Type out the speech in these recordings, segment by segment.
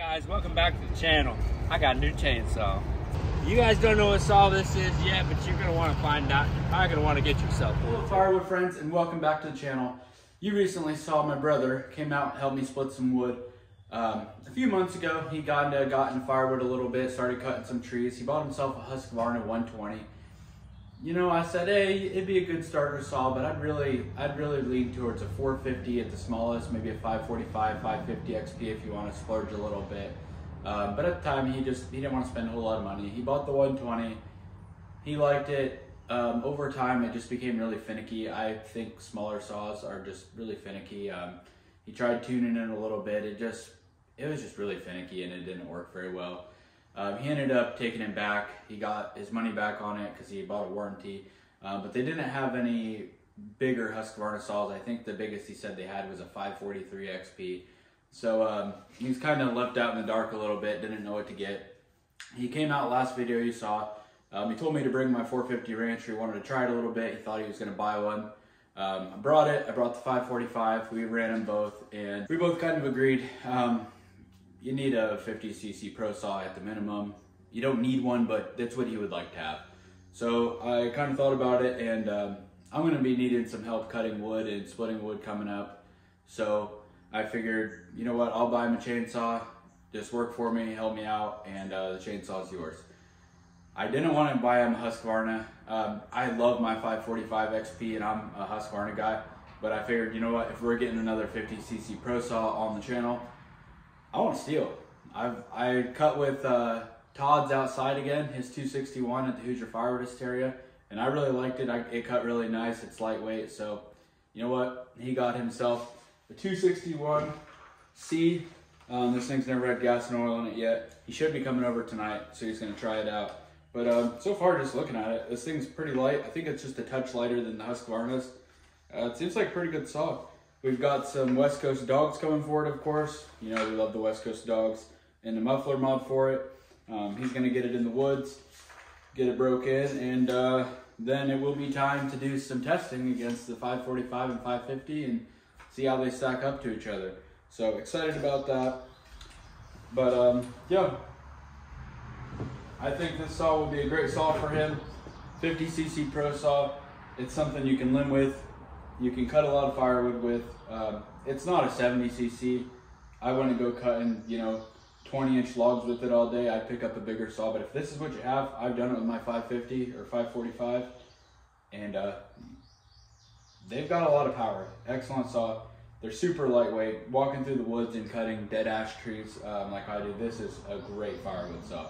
Guys, welcome back to the channel. I got a new chainsaw. You guys don't know what saw this is yet, but you're gonna want to find out. You're probably gonna want to get yourself one. Hello firewood friends, and welcome back to the channel. You recently saw my brother came out and helped me split some wood. A few months ago, he got into firewood a little bit, started cutting some trees. He bought himself a Husqvarna 120. You know, I said, hey, it'd be a good starter saw, but I'd really lean towards a 450 at the smallest, maybe a 545, 550 XP if you want to splurge a little bit. But at the time, he didn't want to spend a whole lot of money. He bought the 120. He liked it. Over time, it just became really finicky. I think smaller saws are just really finicky. He tried tuning it a little bit. It was just really finicky, and it didn't work very well. He ended up taking it back. He got his money back on it because he bought a warranty. But they didn't have any bigger Husqvarna saws. I think the biggest he said they had was a 543 XP. So he was kind of left out in the dark a little bit, didn't know what to get. He came out last video you saw. He told me to bring my 450 Rancher. He wanted to try it a little bit. He thought he was going to buy one. I brought it. I brought the 545. We ran them both, and we both kind of agreed. You need a 50cc Pro Saw at the minimum. You don't need one, but that's what he would like to have. So I kind of thought about it, and I'm going to be needing some help cutting wood and splitting wood coming up. So I figured, you know what, I'll buy him a chainsaw. Just work for me, help me out, and the chainsaw is yours. I didn't want to buy him a Husqvarna. I love my 545 XP, and I'm a Husqvarna guy. But I figured, you know what, if we're getting another 50cc Pro Saw on the channel, I want to steal. I cut with Todd's outside again, his 261 at the Hoosier Firewoodist area, and I really liked it. It cut really nice. It's lightweight, so you know what? He got himself a 261C. This thing's never had gas and oil in it yet. He should be coming over tonight, so he's going to try it out. But so far, just looking at it, this thing's pretty light. I think it's just a touch lighter than the Husqvarna's. It seems like a pretty good saw. We've got some West Coast dogs coming for it, of course. You know, we love the West Coast dogs. And the muffler mod for it. He's going to get it in the woods, get it broke in, and then it will be time to do some testing against the 545 and 550 and see how they stack up to each other. So excited about that. But yeah, I think this saw will be a great saw for him. 50cc Pro Saw. It's something you can limb with. You can cut a lot of firewood with. It's not a 70cc. I wouldn't go cutting, you know, 20-inch logs with it all day. I'd pick up a bigger saw. But if this is what you have, I've done it with my 550 or 545. And they've got a lot of power. Excellent saw. They're super lightweight. Walking through the woods and cutting dead ash trees like I do, this is a great firewood saw.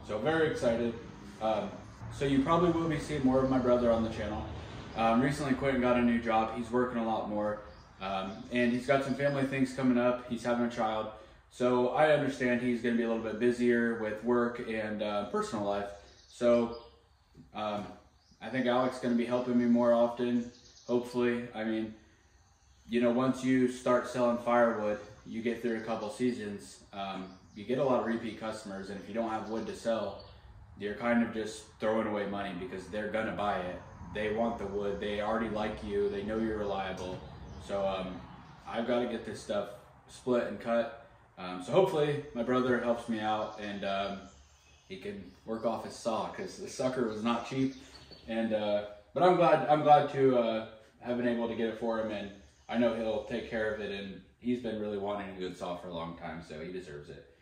So very excited. So you probably will be seeing more of my brother on the channel. Recently Quentin got a new job. He's working a lot more, and he's got some family things coming up. He's having a child, so I understand he's going to be a little bit busier with work and personal life. So I think Alex is going to be helping me more often, hopefully. I mean, you know, once you start selling firewood, you get through a couple seasons, you get a lot of repeat customers, and if you don't have wood to sell, you're kind of just throwing away money because they're going to buy it. They want the wood. They already like you. They know you're reliable. So I've got to get this stuff split and cut. So hopefully my brother helps me out, and he can work off his saw because the sucker was not cheap. And but I'm glad to have been able to get it for him, and I know he'll take care of it. And he's been really wanting a good saw for a long time, so he deserves it.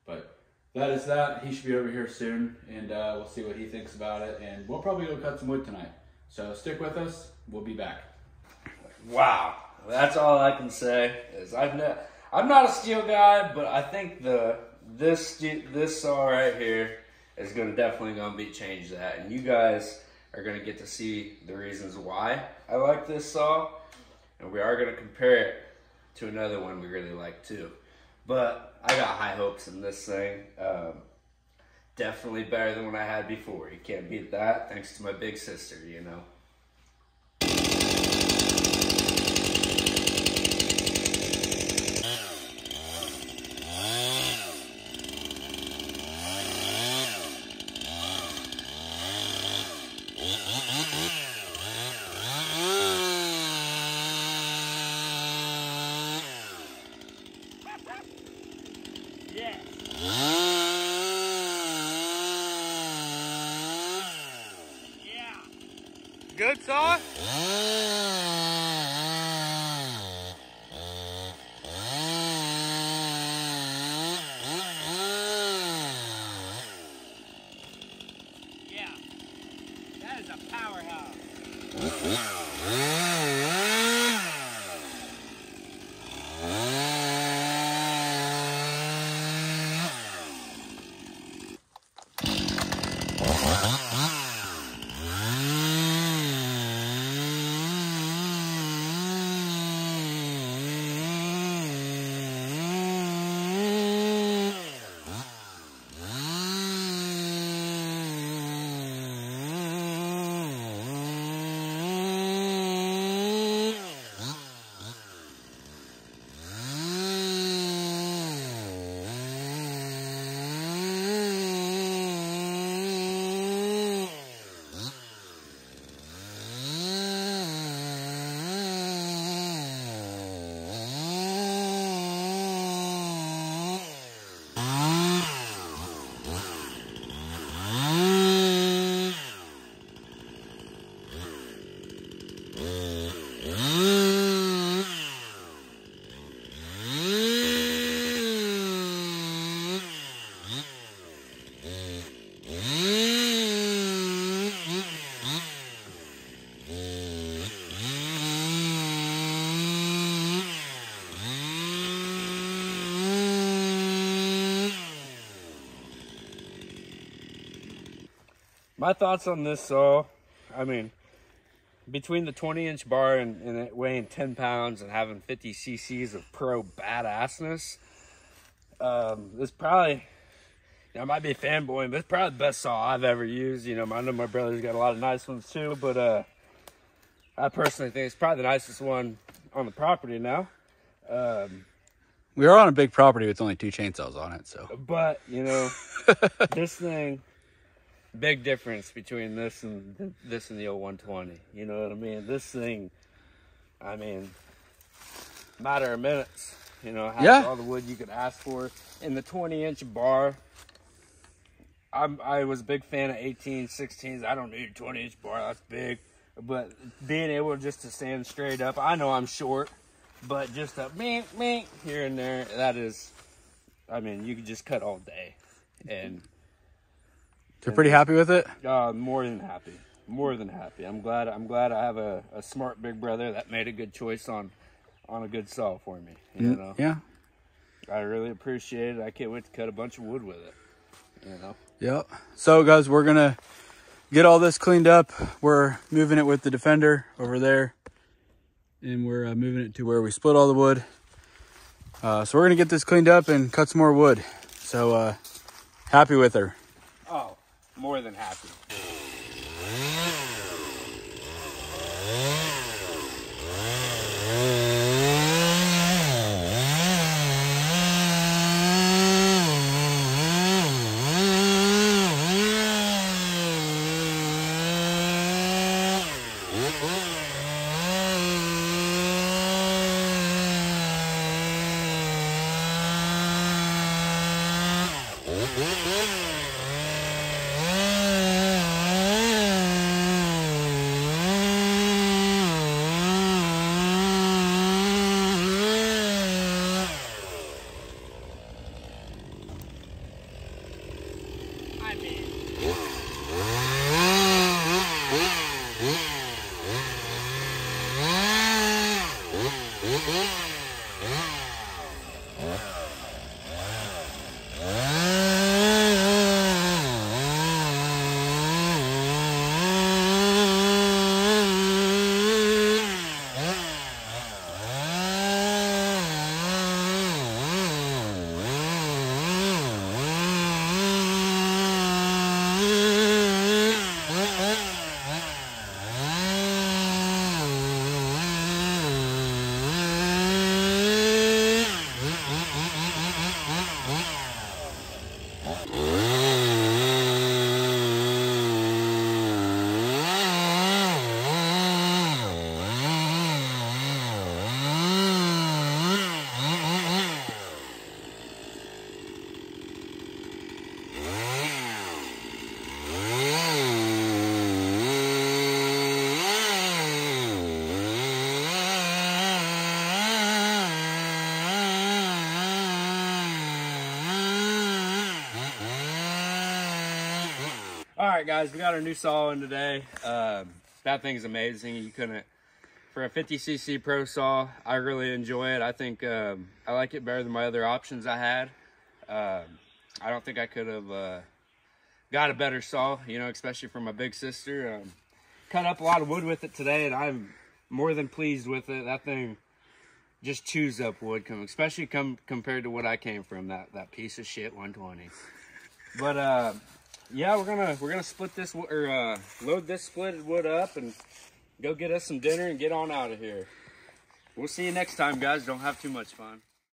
But that is that. He should be over here soon, and we'll see what he thinks about it. And we'll probably go cut some wood tonight. So stick with us. We'll be back. Wow, that's all I can say. Is I'm not a steel guy, but I think this saw right here is definitely gonna be change that, and you guys are gonna get to see the reasons why I like this saw, and we are gonna compare it to another one we really like too. But I got high hopes in this thing. Definitely better than what I had before. You can't beat that, thanks to my big sister, you know. Yeah. Good saw? Yeah, that is a powerhouse. My thoughts on this saw, I mean, between the 20-inch bar and it weighing 10 pounds and having 50 cc's of pro badassness, this probably, I might be a fanboy, but it's probably the best saw I've ever used. I know my brother's got a lot of nice ones too, but I personally think it's probably the nicest one on the property now. We are on a big property with only 2 chainsaws on it, so. But, this thing... Big difference between this and the old 120. You know what I mean? This thing, matter of minutes. Has all the wood you could ask for. In the 20-inch bar, I was a big fan of 18s, 16s. I don't need a 20-inch bar. That's big. But being able just to stand straight up, I know I'm short, but just a mink here and there, that is, you could just cut all day. And you're pretty happy with it? More than happy. More than happy. I'm glad I have a smart big brother that made a good choice on a good saw for me. Yeah. I really appreciate it. I can't wait to cut a bunch of wood with it. Yep. So guys, we're gonna get all this cleaned up. We're moving it with the Defender over there, and we're moving it to where we split all the wood. So we're gonna get this cleaned up and cut some more wood. So happy with her. Oh, more than happy. right, guys, we got our new saw in today. That thing's amazing. You couldn't, for a 50cc Pro saw, I really enjoy it. I think I like it better than my other options I had. I don't think I could have got a better saw, you know, especially for my big sister. Cut up a lot of wood with it today, and I'm more than pleased with it. That thing just chews up wood, especially compared to what I came from, that piece of shit 120. But yeah, we're gonna split this or load this splitted wood up and go get us some dinner and get on out of here. We'll see you next time, guys. Don't have too much fun.